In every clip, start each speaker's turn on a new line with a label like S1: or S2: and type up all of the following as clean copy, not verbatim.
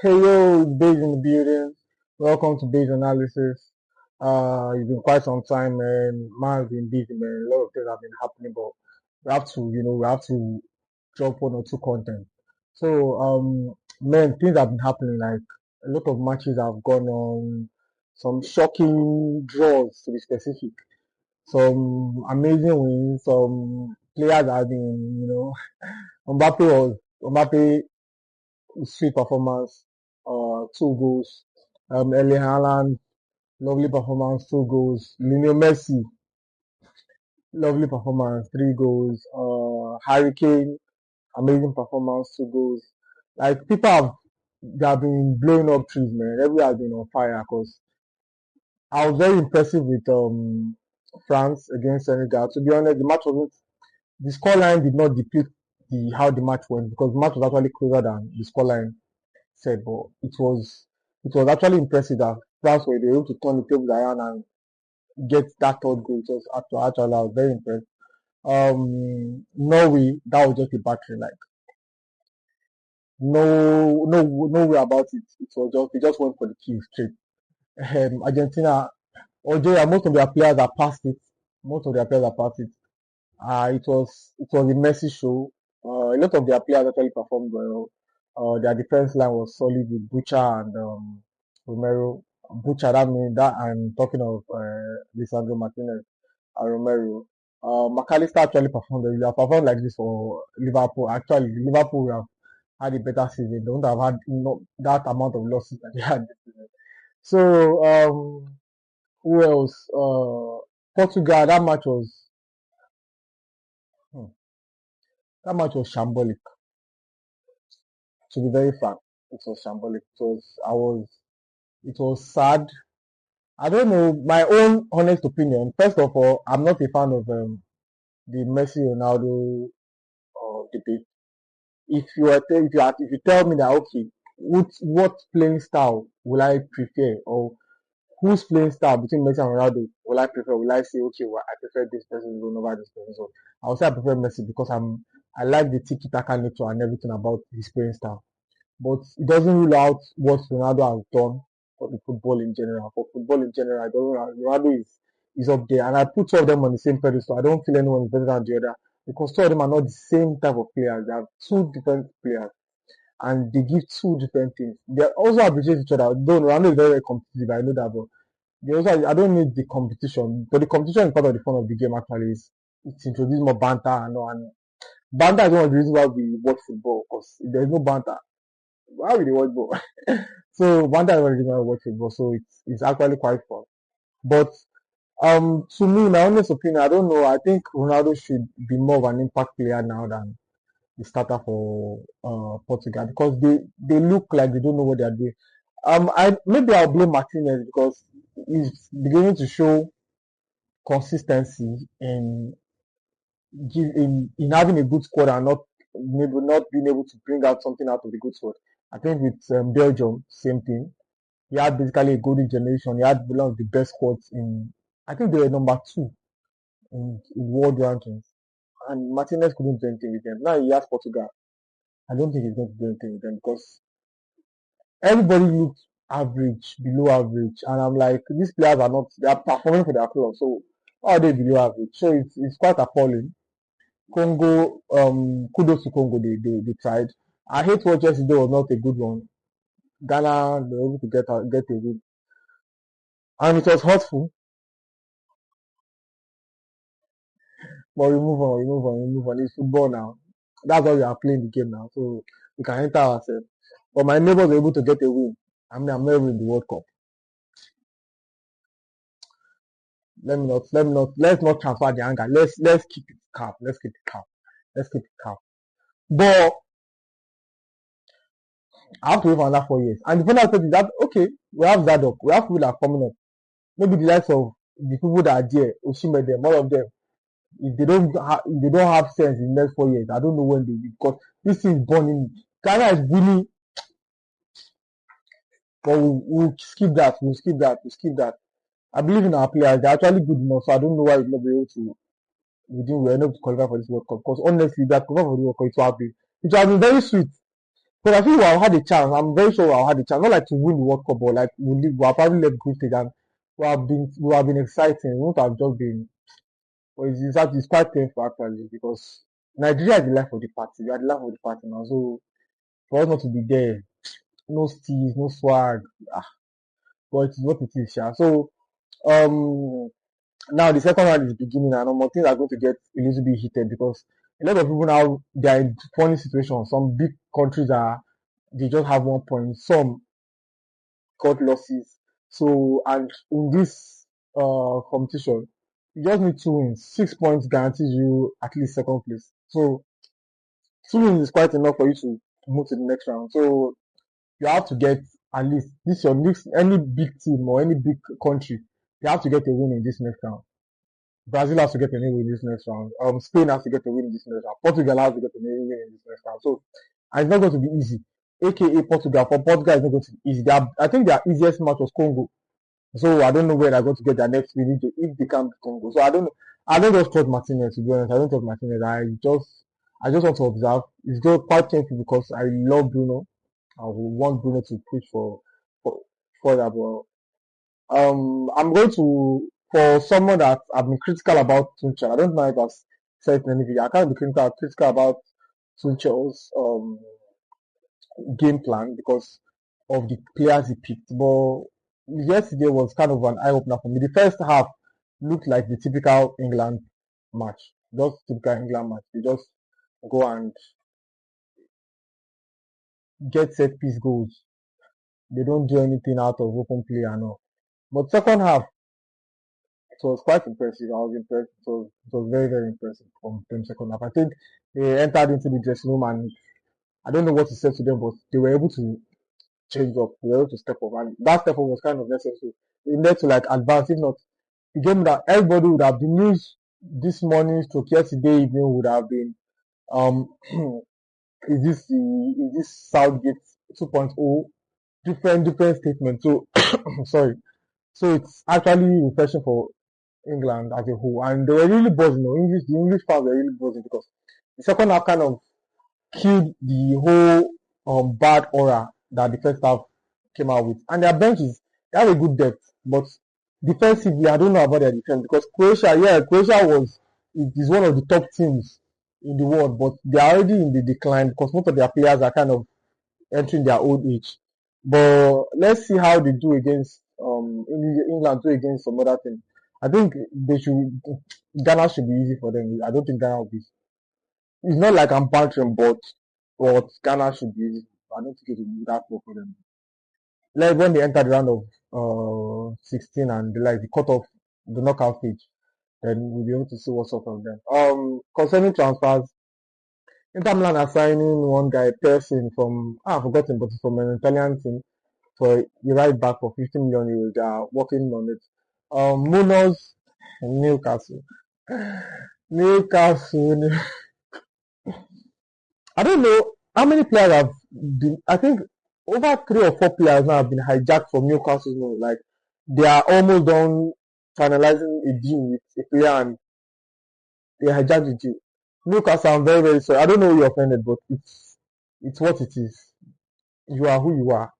S1: Hey yo, it's Base in the building. Welcome to Base Analysis. It's been quite some time, man. Man's been busy, man. A lot of things have been happening, but we have to drop one or two content. So, man, things have been happening. Like a lot of matches have gone on. Some shocking draws, to be specific. Some amazing wins. Some players have been, Mbappe sweet performance, two goals. Erling Haaland, lovely performance, two goals. Lionel Messi, lovely performance, three goals. Harry Kane, amazing performance, two goals. Like they have been blowing up trees, man. Everybody has been on fire because I was very impressive with France against Senegal. To be honest, the scoreline did not depict how the match went because the match was actually closer than the scoreline said, but it was actually impressive that France were able to turn the tables around and get that third goal. Just actually, I was very impressed. Norway, that was just a battery. Like no way about it. It was just they just went for the kill straight. Argentina, although most of their players are past it, most of their players are past it. It was a messy show. A lot of their players actually performed well. Their defense line was solid with Butcher and Romero. Butcher, that means that I'm talking of Lisandro Martinez and Romero. McAllister actually performed well. He have performed like this for Liverpool. Actually, Liverpool would have had a better season. They don't have had that amount of losses that they had this season. So, who else? Portugal. Hmm, that match was shambolic. To be very frank, it was shambolic. It was sad. I don't know, my own honest opinion. First of all, I'm not a fan of the Messi Ronaldo debate. If you tell me that okay, what playing style will I prefer, or whose playing style between Messi and Ronaldo will I prefer? Will I say okay, well, I prefer this person over this person? So I'll say I prefer Messi because I like the tiki taka nature and everything about his playing style. But it doesn't rule out what Ronaldo has done for the football in general. For football in general, I don't Ronaldo is up there, and I put two of them on the same pedestal. I don't feel anyone is better than the other because two of them are not the same type of players. They are two different players, and they give two different things. They also appreciate each other. Though Ronaldo is very, very competitive, I know that, but they also I don't need the competition, but the competition is part of the fun of the game. Actually, it's introduced more banter and all, and banter is one of the reasons why we watch football because if there is no banter, why would you watch ball? So Wanda is already gonna watch football, so it's actually quite fun. But to me, my honest opinion, I don't know. I think Ronaldo should be more of an impact player now than the starter for Portugal because they look like they don't know what they are doing. I maybe I'll blame Martinez because he's beginning to show consistency in having a good squad and maybe not being able to bring out something out of the good squad. I think with Belgium, same thing. He had basically a golden generation. He had one of the best squads in. I think they were number two in world rankings, and Martinez couldn't do anything with them. Now he has Portugal. I don't think he's going to do anything with them because everybody looked average, below average, and I'm like, these players are not. They are performing for their club, so how are they below average? So it's quite appalling. Congo, kudos to Congo. They tried. I hate what yesterday was not a good one. Ghana, they were able to get a win, and it was hurtful. But we move on. It's football now. That's why we are playing the game now. So we can enter ourselves. But my neighbors were able to get a win. I mean, I'm never in the World Cup. Let's not transfer the anger. Let's keep it calm. Let's keep it calm. Let's keep it calm. But I have to wait for another 4 years. And the final thing is that okay, we have Zadok, we have people that are coming up. Maybe the likes of the people that are there, Oshime them, all of them. If they don't have sense in the next 4 years, I don't know when they will because this thing is burning. Ghana is really, but we'll skip that. We'll skip that. We'll skip that. I believe in our players. They're actually good enough, so I don't know why we'll not be able to. We're able to qualify for this World Cup. Because honestly, that qualify for the World Cup, it would have been very sweet. Because I think we have had a chance. I'm very sure we have had a chance, not like to win the World Cup, but like we have probably left group stage and we have been exciting. We won't have just been. But it's quite painful actually because Nigeria is the life of the party. We are the life of the party now. So for us not to be there, no steals, no swag. Ah, but it is what it is, yeah. So um now the second round is beginning and more things are going to get a little bit heated because a lot of people now they are in funny situations. Some big countries are they just have 1 point. Some got losses. So and in this competition, you just need 2 wins. 6 points guarantees you at least second place. So 2 wins is quite enough for you to move to the next round. So you have to get at least this your next any big team or any big country, they have to get a win in this next round. Brazil has to get a win in this next round. Spain has to get a win in this next round. Portugal has to get a win in this next round. So, and it's not going to be easy. AKA Portugal. For Portugal, it's not going to be easy. I think their easiest match was Congo. So I don't know where they're going to get their next win if they can't beat Congo. So I don't know. I don't just trust Martinez to be honest. I don't trust Martinez. I just want to observe. It's just quite painful because I love Bruno. I would want Bruno to push for for that. But I'm going to for someone that I've been critical about Tuchel. I don't know if I've said it in any video. I can't be critical about Tuchel's game plan because of the players he picked. But yesterday was kind of an eye opener for me. The first half looked like the typical England match, just typical England match. They just go and get set piece goals. They don't do anything out of open play and all. But second half, it was quite impressive. I was impressed. It was very, very impressive from them second half. I think they entered into the dressing room and I don't know what to say to them, but they were able to change up. They were able to step up. And that step up was kind of necessary. They needed to like advance. If not, the game that everybody would have, the news this morning to yesterday evening would have been, um, is this Southgate 2.0 different statement. So, sorry. So it's actually refreshing for England as a whole, and they were really buzzing. The English fans were really buzzing because the second half kind of killed the whole bad aura that the first half came out with. And their bench they have a good depth, but defensively, I don't know about their defense because Croatia is one of the top teams in the world, but they are already in the decline because most of their players are kind of entering their old age. But let's see how they do against England do against some other team. I think they should Ghana should be easy for them. I don't think Ghana will be. It's not like I'm bantering, but Ghana should be easy. I don't think it will be that tough for them. Like when they enter the round of 16 and like the cutoff, the knockout stage, then we'll be able to see what's up from them. Concerning transfers, Inter Milan are signing one guy, person from I've forgotten, but it's from an Italian team for a right back for 15 million euros. They are working on it. MUNOZ, Newcastle. Newcastle. I don't know how many players have been. I think over 3 or 4 players now have been hijacked from Newcastle. Like they are almost done finalizing a deal with a player and they hijacked the deal. Newcastle, I'm very, very sorry. I don't know who you're offended, but it's what it is. You are who you are.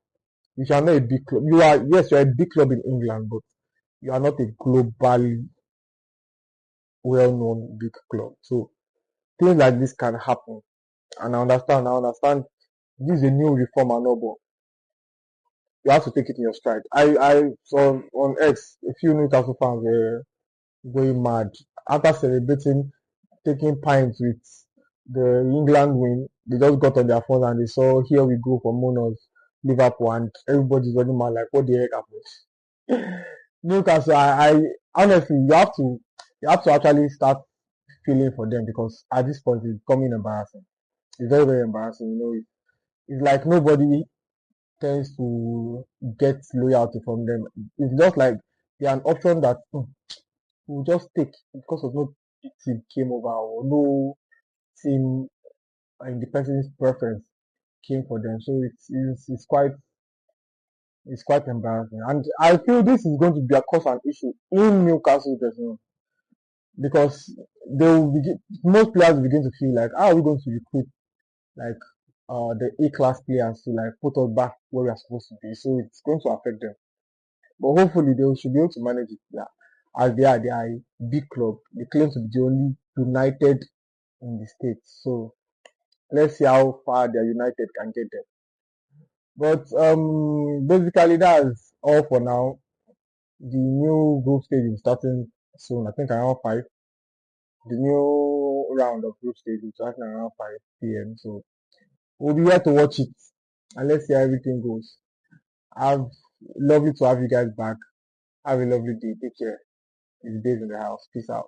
S1: You are not a big club. You're a big club in England, but you are not a globally well-known big club. So things like this can happen. And I understand this is a new reform and all, but you have to take it in your stride. I saw on X a few Newcastle fans were going mad after celebrating taking pints with the England win. They just got on their phones and they saw here we go for Monos Liverpool and everybody's running mad like what the heck happened. Newcastle, I honestly you have to actually start feeling for them because at this point it's becoming embarrassing. It's very, very embarrassing. It's like nobody tends to get loyalty from them. It's just like they're an option that we'll just take because of no team came over or no team in the person's preference came for them. So it's quite embarrassing. And I feel this is going to be a cause an issue in Newcastle dressing room because they will begin most players will begin to feel like how are we going to recruit like the A-class players to like put us back where we are supposed to be. So it's going to affect them. But hopefully they should be able to manage it. Yeah. As they are a big club. They claim to be the only United in the States. So let's see how far their United can get them. But basically that's all for now. The new group stage is starting soon. I think around 5. The new round of group stage is starting around 5 p.m. So we'll be here to watch it and let's see how everything goes. Have lovely to have you guys back. Have a lovely day. Take care. It's Days in the house. Peace out.